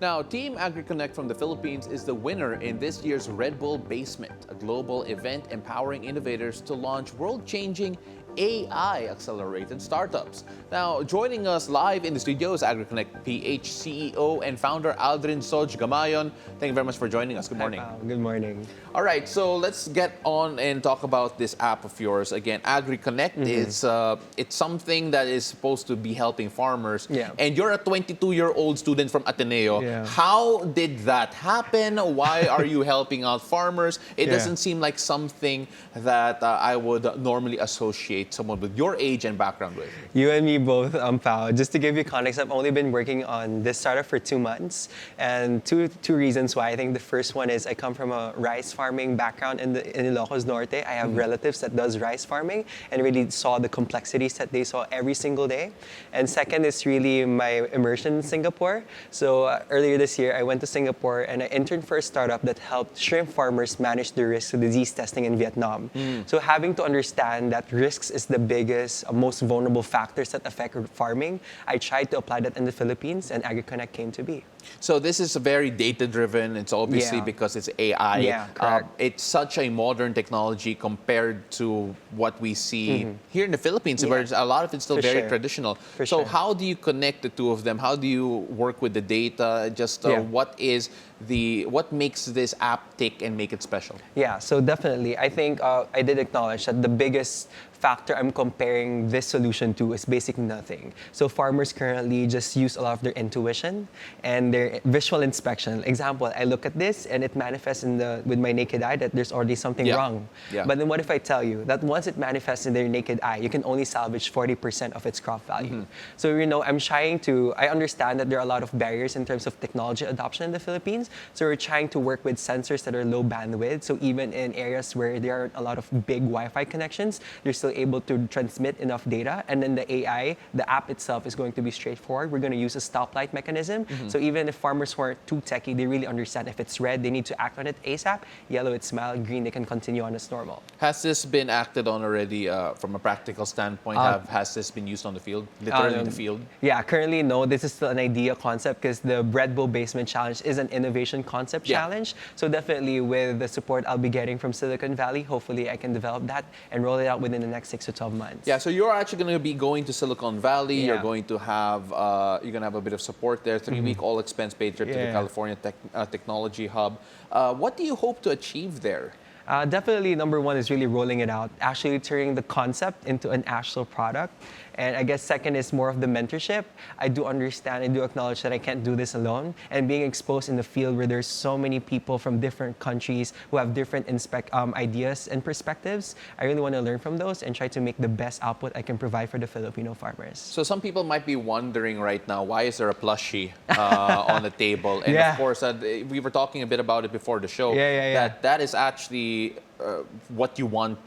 Now, Team AgriConnect from the Philippines is the winner in this year's Red Bull Basement, a global event empowering innovators to launch world-changing AI-accelerated startups. Now, joining us live in the studio is AgriConnect PH CEO and founder Aldrin Gamayon. Thank you very much for joining us. Good morning. Hi, Good morning. All right, so let's get on and talk about this app of yours. Again, AgriConnect, it's something that is supposed to be helping farmers. Yeah. And you're a 22-year-old student from Ateneo. Yeah. How did that happen? Why are you helping out farmers? It Yeah. doesn't seem like something that I would normally associate someone with your age and background with. You and me both, Pao. Just to give you context, I've only been working on this startup for 2 months. And two reasons why. I think the first one is I come from a rice farming background in Ilocos Norte. I have relatives that does rice farming and really saw the complexities that they saw every single day. And second is really my immersion in Singapore. So earlier this year, I went to Singapore and I interned for a startup that helped shrimp farmers manage the risk of disease testing in Vietnam. So having to understand that risks is the biggest, most vulnerable factors that affect farming, I tried to apply that in the Philippines, and AgriConnect came to be. So this is very data-driven. It's obviously Yeah. because it's AI. Yeah, correct. It's such a modern technology compared to what we see here in the Philippines, where a lot of it's still For very sure. traditional. For So sure. how do you connect the two of them? How do you work with the data? Just what makes this app tick and make it special? Yeah, so definitely. I think I did acknowledge that the biggest factor I'm comparing this solution to is basically nothing. So farmers currently just use a lot of their intuition and their visual inspection. Example, I look at this and it manifests with my naked eye that there's already something wrong. Yeah. But then what if I tell you that once it manifests in their naked eye, you can only salvage 40% of its crop value. So, I understand that there are a lot of barriers in terms of technology adoption in the Philippines. So we're trying to work with sensors that are low bandwidth. So even in areas where there are a lot of big Wi-Fi connections, they're still able to transmit enough data. And then the AI, the app itself is going to be straightforward. We're going to use a stoplight mechanism. So even if farmers who aren't too techy, they really understand if it's red, they need to act on it ASAP. Yellow, it's mild. Green, they can continue on as normal. Has this been acted on already from a practical standpoint? Has this been used on the field, literally in the field? Yeah, currently no. This is still an idea concept because the Red Bull Basement Challenge is an innovation concept challenge. So definitely with the support I'll be getting from Silicon Valley, hopefully I can develop that and roll it out within the next 6 to 12 months. Yeah, so you're actually going to be going to Silicon Valley. Yeah. You're going to have a bit of support there. 3-week all expense paid trip to the California Technology Hub. What do you hope to achieve there? Definitely, number one is really rolling it out, actually turning the concept into an actual product. And I guess second is more of the mentorship. I do understand, I do acknowledge that I can't do this alone. And being exposed in the field where there's so many people from different countries who have different ideas and perspectives, I really want to learn from those and try to make the best output I can provide for the Filipino farmers. So some people might be wondering right now, why is there a plushie on the table? And of course, we were talking a bit about it before the show. That is actually what you want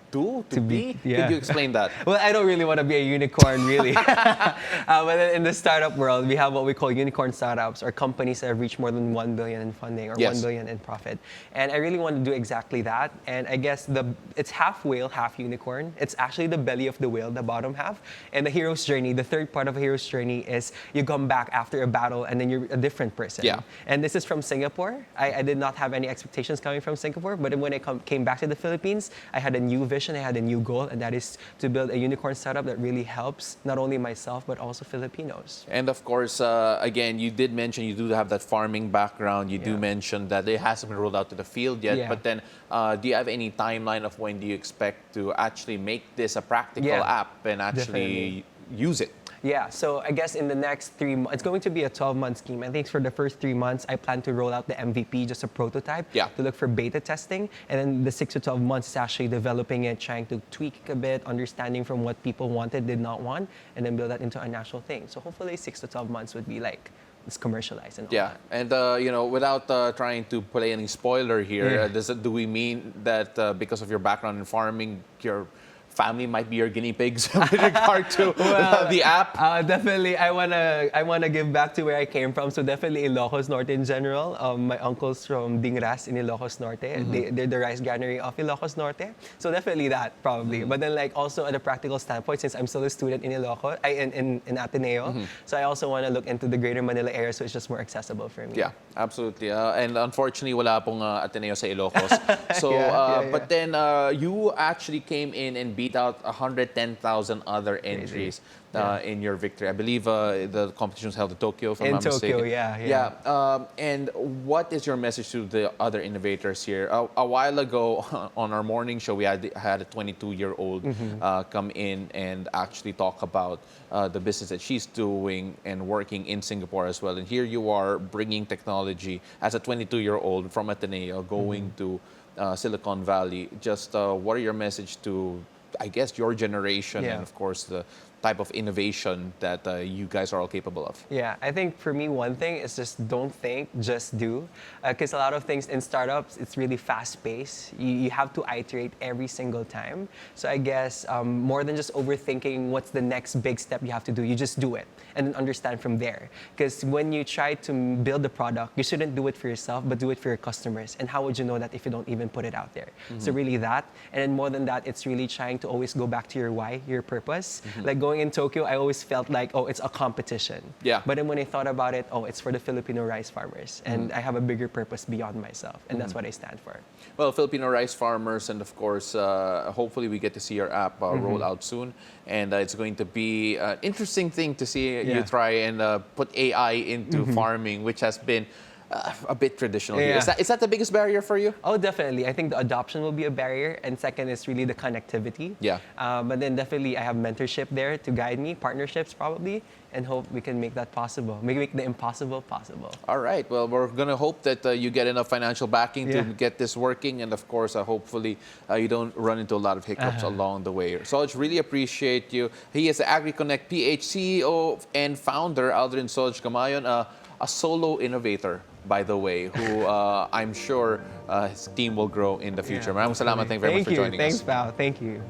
to be? Could you explain that? Well, I don't really want to be a unicorn, really. But in the startup world, we have what we call unicorn startups, or companies that have reached more than 1 billion in funding or 1 billion in profit. And I really want to do exactly that. And I guess it's half whale, half unicorn. It's actually the belly of the whale, the bottom half. And the hero's journey, the third part of a hero's journey is you come back after a battle and then you're a different person. Yeah. And this is from Singapore. I did not have any expectations coming from Singapore, but when I came back to the Philippines, I had a new vision, I had a new goal, and that is to build a unicorn startup that really helps not only myself, but also Filipinos. And of course, again, you did mention you do have that farming background. You do mention that it hasn't been rolled out to the field yet. But then, do you have any timeline of when do you expect to actually make this a practical app and actually use it? Yeah, so I guess in the next 3 months, it's going to be a 12-month scheme. I think for the first 3 months, I plan to roll out the MVP, just a prototype, to look for beta testing. And then the 6 to 12 months is actually developing it, trying to tweak a bit, understanding from what people wanted, did not want, and then build that into a national thing. So hopefully 6 to 12 months would be like, it's commercialized and all that. And without trying to play any spoiler here, do we mean that because of your background in farming, you're family might be your guinea pigs with regard to the app? Definitely, I wanna give back to where I came from. So definitely Ilocos Norte in general. My uncles from Dingras in Ilocos Norte. They're the rice granary of Ilocos Norte. So definitely that probably. But then like also at a practical standpoint, since I'm still a student in Ilocos, in Ateneo, so I also want to look into the Greater Manila area, so it's just more accessible for me. Yeah, absolutely. And unfortunately, wala pong Ateneo sa Ilocos. So, but then you actually came in and beat out 110,000 other entries in your victory. I believe the competition was held in Tokyo, if I'm not mistaken. And what is your message to the other innovators here? A while ago on our morning show, we had a 22-year-old come in and actually talk about the business that she's doing and working in Singapore as well. And here you are bringing technology as a 22-year-old from Ateneo going to Silicon Valley. Just what are your message to, I guess, your generation and, of course, the type of innovation that you guys are all capable of? Yeah, I think for me, one thing is just don't think, just do. Because a lot of things in startups, it's really fast-paced. You have to iterate every single time. So I guess more than just overthinking what's the next big step you have to do, you just do it and then understand from there. Because when you try to build a product, you shouldn't do it for yourself, but do it for your customers. And how would you know that if you don't even put it out there? So really that. And then more than that, it's really trying to always go back to your why, your purpose. Like going in Tokyo, I always felt like, oh, it's a competition. Yeah. But then when I thought about it, oh, it's for the Filipino rice farmers. And I have a bigger purpose beyond myself. And that's what I stand for. Well, Filipino rice farmers, and of course, hopefully we get to see your app roll out soon. And it's going to be an interesting thing to see you try and put AI into farming, which has been a bit traditional here. Is that the biggest barrier for you? Oh, definitely. I think the adoption will be a barrier. And second is really the connectivity. Yeah. But then definitely I have mentorship there to guide me, partnerships probably, and hope we can make that possible. Make the impossible possible. All right. Well, we're going to hope that you get enough financial backing to get this working. And of course, hopefully you don't run into a lot of hiccups along the way. Solj, really appreciate you. He is the AgriConnect PH CEO and founder, Aldrin Solj Gamayon, a solo innovator, by the way, who I'm sure his team will grow in the future. Maraming salamat. Thank you very much for joining us. Thanks, pal. Thank you.